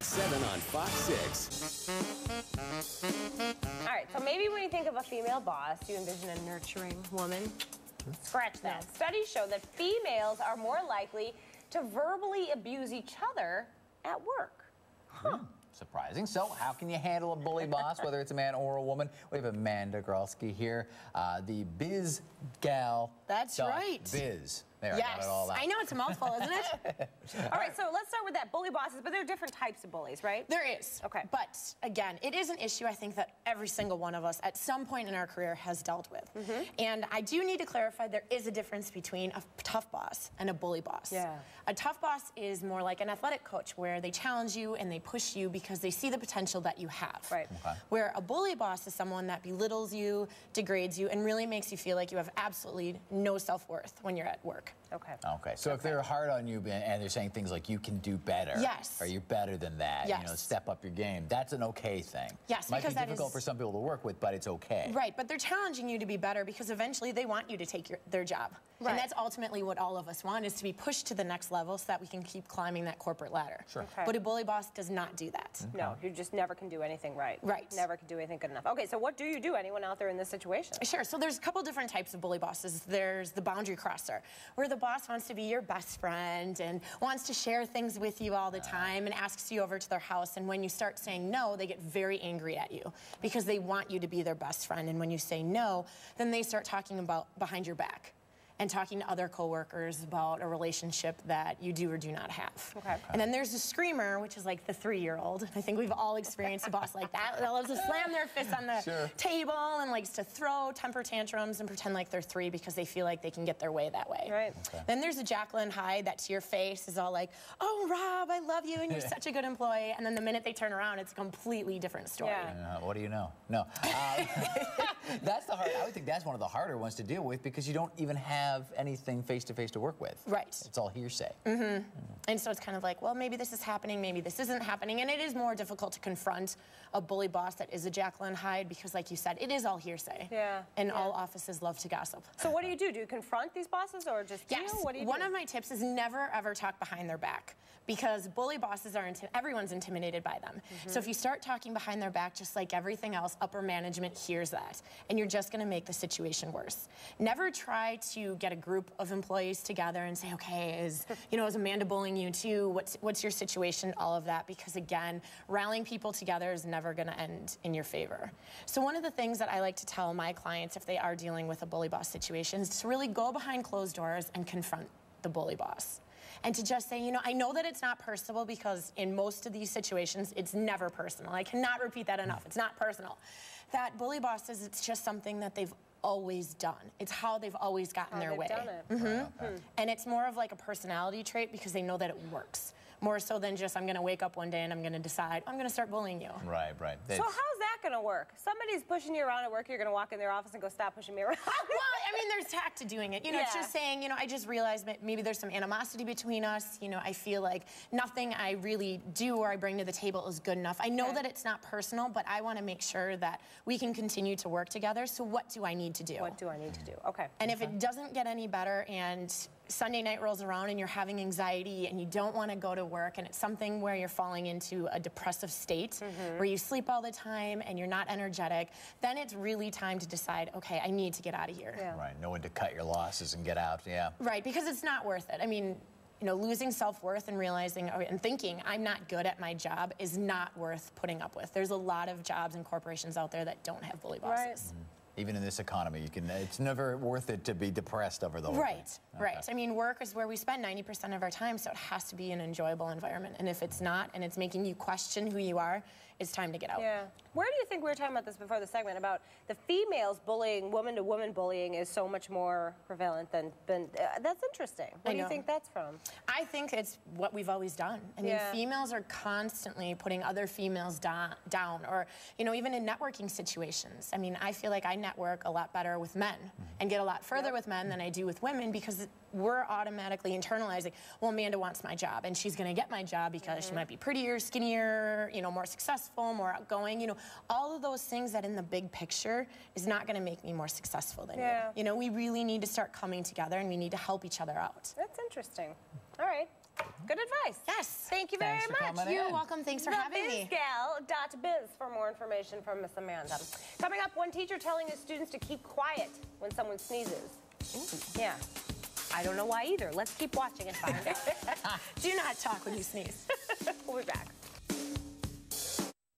7 on Fox 6. All right, so maybe when you think of a female boss, you envision a nurturing woman. Scratch that. Studies show that females are more likely to verbally abuse each other at work. Huh. Surprising. So how can you handle a bully boss, whether it's a man or a woman? We have Amanda Gralski here, the Biz Gal. That's right. Biz. There, yes. I know it's a mouthful, isn't it? All right, so let's start with that. Bully bosses, but there are different types of bullies, right? There is. Okay. But again, it is an issue I think that every single one of us at some point in our career has dealt with. And I do need to clarify there is a difference between a tough boss and a bully boss. Yeah. A tough boss is more like an athletic coach where they challenge you and they push you because they see the potential that you have. Right. Okay. Where a bully boss is someone that belittles you, degrades you, and really makes you feel like you have absolutely no self-worth when you're at work. Okay. Okay, so if they're hard on you and they're saying things like you can do better, yes, or you're better than that, yes, you know, step up your game, that's an okay thing. Yes, might because be difficult for some people to work with, but it's okay. Right, but they're challenging you to be better because eventually they want you to take their job. Right. And that's ultimately what all of us want, is to be pushed to the next level so that we can keep climbing that corporate ladder. Sure. Okay. But a bully boss does not do that. No, you just never can do anything right. Right. Never can do anything good enough. Okay, so what do you do? Anyone out there in this situation? Sure, so there's a couple different types of bully bosses. There's the boundary crosser, where the boss wants to be your best friend and wants to share things with you all the time and asks you over to their house, and when you start saying no, they get very angry at you because they want you to be their best friend, and when you say no, then they start talking about behind your back and talking to other coworkers about a relationship that you do or do not have. Okay. And then there's the screamer, which is like the 3-year-old. I think we've all experienced a boss like that that loves to slam their fist on the table and likes to throw temper tantrums and pretend like they're 3 because they feel like they can get their way that way. Right. Okay. Then there's the Jacqueline Hyde that to your face is all like, oh, Rob, I love you and you're such a good employee. And then the minute they turn around, it's a completely different story. Yeah. What do you know? No. That's the hard. I would think that's one of the harder ones to deal with because you don't even have anything face-to-face to work with. Right. It's all hearsay. And so it's kind of like, well, maybe this is happening, maybe this isn't happening. And it is more difficult to confront a bully boss that is a Jacqueline Hyde because, like you said, it is all hearsay. Yeah. And all offices love to gossip. So what do you do? Do you confront these bosses or just Yes. What do you do? One of my tips is never, ever talk behind their back because bully bosses are, everyone's intimidated by them. So if you start talking behind their back, just like everything else, upper management hears that. And you're just going to make the situation worse. Never try to get a group of employees together and say, okay, is Amanda bullying you too? What's your situation? All of that, because again, rallying people together is never going to end in your favor. So one of the things that I like to tell my clients if they are dealing with a bully boss situation is to really go behind closed doors and confront the bully boss. And to just say, I know that it's not personal because in most of these situations, it's never personal. I cannot repeat that enough. It's not personal. That bully bosses, it's just something that they've always done. It's how they've always gotten their way. Done it. And it's more of like a personality trait because they know that it works. More so than just, I'm going to wake up one day and I'm going to decide, I'm going to start bullying you. Right. So how's that going to work? Somebody's pushing you around at work, you're going to walk in their office and go, stop pushing me around. Well, I mean, there's tact to doing it. It's just saying, I just realized maybe there's some animosity between us. I feel like nothing I really do or I bring to the table is good enough. I know that it's not personal, but I want to make sure that we can continue to work together. So what do I need to do? What do I need to do? Okay. And if it doesn't get any better and Sunday night rolls around and you're having anxiety and you don't want to go to work and it's something where you're falling into a depressive state where you sleep all the time and you're not energetic, then it's really time to decide, okay, I need to get out of here. Yeah. Right, know when to cut your losses and get out, Right, because it's not worth it. I mean, losing self-worth and realizing and thinking I'm not good at my job is not worth putting up with. There's a lot of jobs and corporations out there that don't have bully bosses. Right. Even in this economy, it's never worth it to be depressed over the whole thing. Right. I mean, work is where we spend 90% of our time, so it has to be an enjoyable environment. And if it's not, and it's making you question who you are, it's time to get out. Yeah. Where do you think, we were talking about this before the segment, about the females bullying, woman-to-woman bullying is so much more prevalent than that's interesting. Where do you think that's from? I think it's what we've always done. I mean, females are constantly putting other females down, or, even in networking situations. I mean, I feel like I network a lot better with men and get a lot further with men than I do with women because we're automatically internalizing, well, Amanda wants my job and she's going to get my job because she might be prettier, skinnier, more successful, more outgoing, all of those things that in the big picture is not going to make me more successful than you. We really need to start coming together and we need to help each other out. That's interesting. All right. Good advice. Yes. Thank you very Thanks for much. coming You're in. welcome. Thanks for having me. TheBizGal.biz for more information from Miss Amanda. Coming up, one teacher telling his students to keep quiet when someone sneezes. Ooh. Yeah. I don't know why either. Let's keep watching and find out. Do not talk when you sneeze. We'll be back.